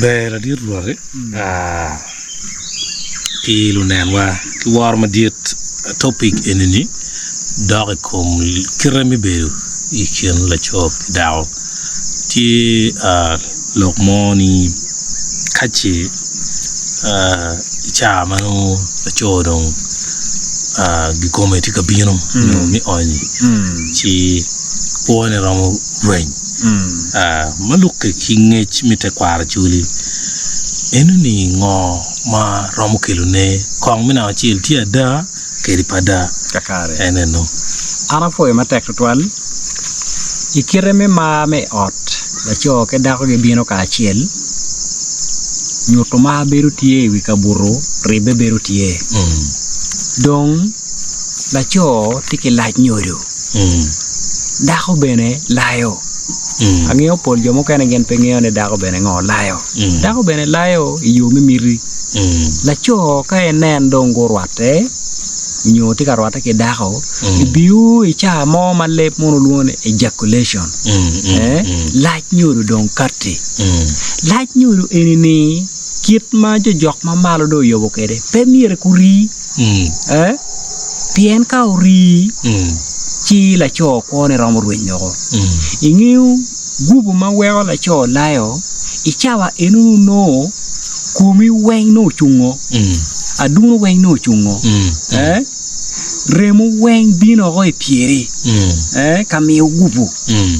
bela dir ruare ki lu neen wa ki war ma diet topic enini dare kom kirami beru ikin la chop daw ti lok moni kachi cha manu la chodong gi kometi ka bino no mi oni ci pone ramo wen maluk kinge chimite kwara chuli enuni ngo ma ramo kelune kong mina chil ti ada keri pada kakare eneno ana foi ma tek twal ikire me ma me ot la cho ke da ko bino ka chiel nyuto ma beru tie wi kaburo rebe beru tie dong la cho tiki laj nyodo da ko bene layo angeo pol jomo kana gen pengeo ne da ko bene ngo layo da ko bene layo yu mi miri la cho ka enen dong gorwate nyoti karwata ke da ko biu icha mo malep mono luone ejaculation laj nyodo dong katti laj nyodo enini kit ma jo jok ma malo do yobo kede pemire kuri pien ka uri chi la cho ko ne romo rwenyo ingiu gubu ma weo la cho layo ichawa enu no kumi wen no chungo adunu wen no chungo remu wen bino go pieri kami gubu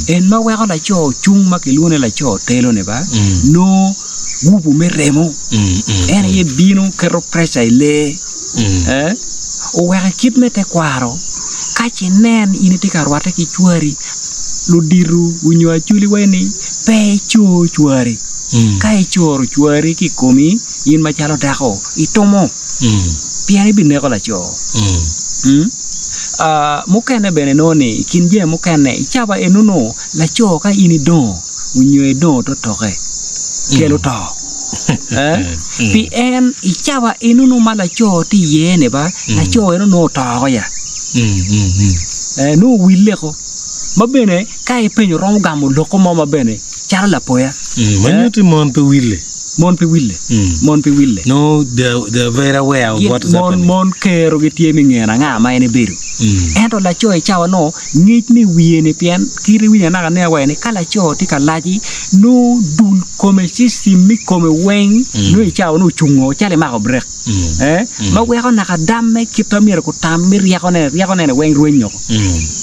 en ma weo la cho chung ma kilune la cho telo ne ba no gubu me remo en ye bino kero presa ile o wega kit me te kwaro kachi nen initi karwata ki chwari ludiru unyo achuli weni pe chwari kai choro chwari ki komi in machalo dako itomo piani bineko la cho mukene bene noni kinje mukene ichaba enuno la cho ka ini don unyo don to toke kelo to pi en ichaba enuno mala cho ti yene ba la cho enuno to ya no wille ko mabene kai penyo rom gamo loko mo mabene chara la poya manuti mon pe wille no the very aware of what is happening mon kero gitie mi ngena nga ma ene beru ento la cho chawa no ngich mi wiene pian kiri winya na ne wa ne kala cho ti kalaji no dul come system mi come wen no chawa no chungo chale ma ko brek ma we ko naka damme kipta mi ko tam mi ria ko ne wen ruenyo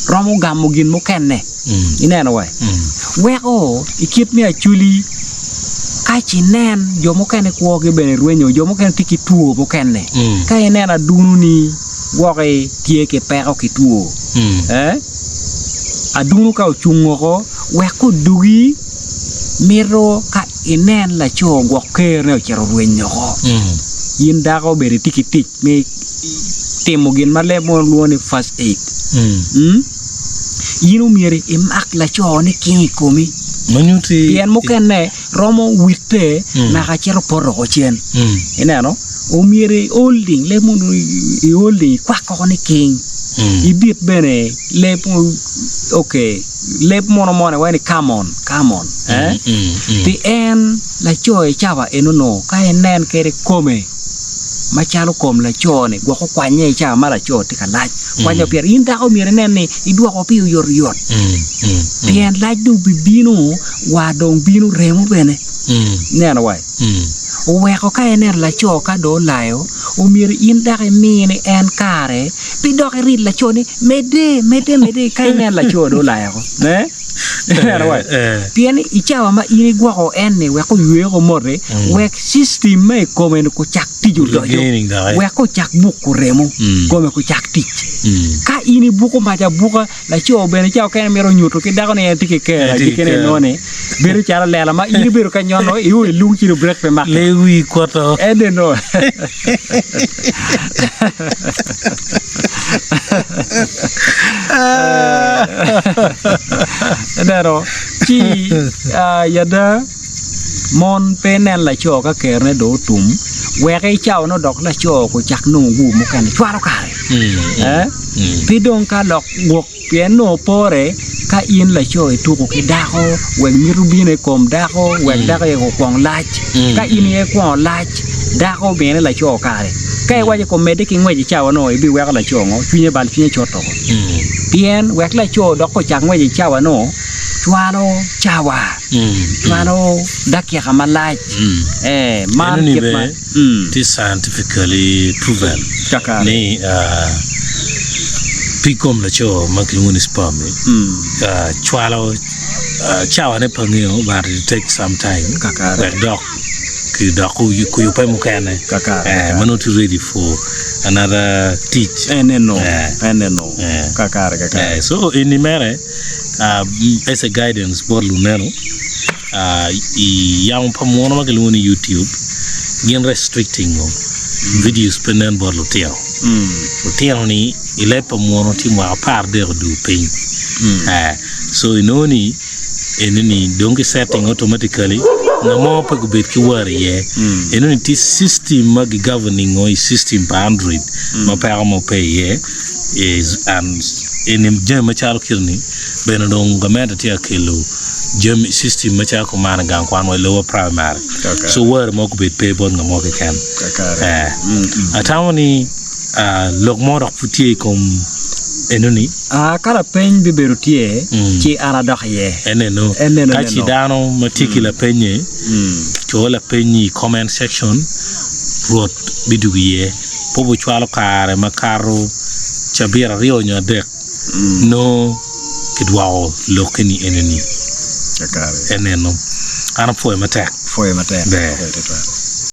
romo gamo gin mo kenne inena wa we ko ikip mi achuli kachi nen jomo kene kwa ke bene ruenyo jomo kene tiki tuo mo kene kai nena dunu ni woke tie ke pero ki tuo adunu ka chungo ko we ko dugi miro ka inen la cho woke ne chero ruenyo ko yinda ko bere tiki tik me temo gin male mo luoni first aid yinu mire imak la cho ne kin komi manuti bien mukene romo witte na ka chero porro ko chen enano o mire holding le mundu I holding kwa ko ne king ibit bene le okay le mono wani come on the end la joy chava enono ka enen kere come machalo kom la chone gwa ko kwanye cha mala chote ka laj kwanya pier inda ko mire nene idwa ko pi yor bien laj du bibino wa dong bino remo bene nena wai o we ko ka ener la cho ka do layo o mire inda ke mine en kare pi do ke rid la chone mede ka ener la cho do layo ne piani ichawa ma ini gwa ko enne we ko yue ko more we system me come ko chak tiju do we ko chak buku remo come ko chak tij ka ini buku maja buka la cho bene chao ken mero nyuto ke da ko ne tike ke la dikene none beru chara lela ma ini beru ka nyono iu lu ci do break pe mak le wi ko to ede no Daro chi yada mon penen la cho ka kerne do tum we kai chao no dok la cho ko chak no gu mo kan chwaro kare pidon ka lok gok piano pore ka in la cho e tuko ke dako we mirubine kom dako we dako e ko kwon lach ka in e kwon lach dako bene la cho kare ka e waje ko mede ki ngweji chawa no e bi we la cho ngo chunye bal chunye choto bien we la cho doko chak ngweji chawa no chwalo chawa chwalo dakia kama lach man anyway, it is scientifically proven ni pikom la cho makiluni spame chwalo chawa ne pangyo but it takes some time like dog ki daku you pay mukane manoti ready for another teach eneno so in mere as a guidance for luneno young pamono makiluni YouTube gen restricting videos penen bor lutio lutio ni ile pamono ti mo par de du pin so inoni enini don't setting automatically no more pa gubet ki wari ye enoni ti system mag governing o system pa Android ma pa mo pay ye is and enim jema chal kirni beno don gamenta ti akelo jam system macha ko man gang kwan wa lower primary so where mo ko be pay bon ngamo ke kan atawni log mo rak futie kom enoni kala pen be berutie ci ara dox ye eneno ka ci dano matiki la penye to la penyi comment section rot bidugu ye pobo chwalo kare makaro chabira rio nya dek no kidwao lokeni eneni eneno ana foi mate be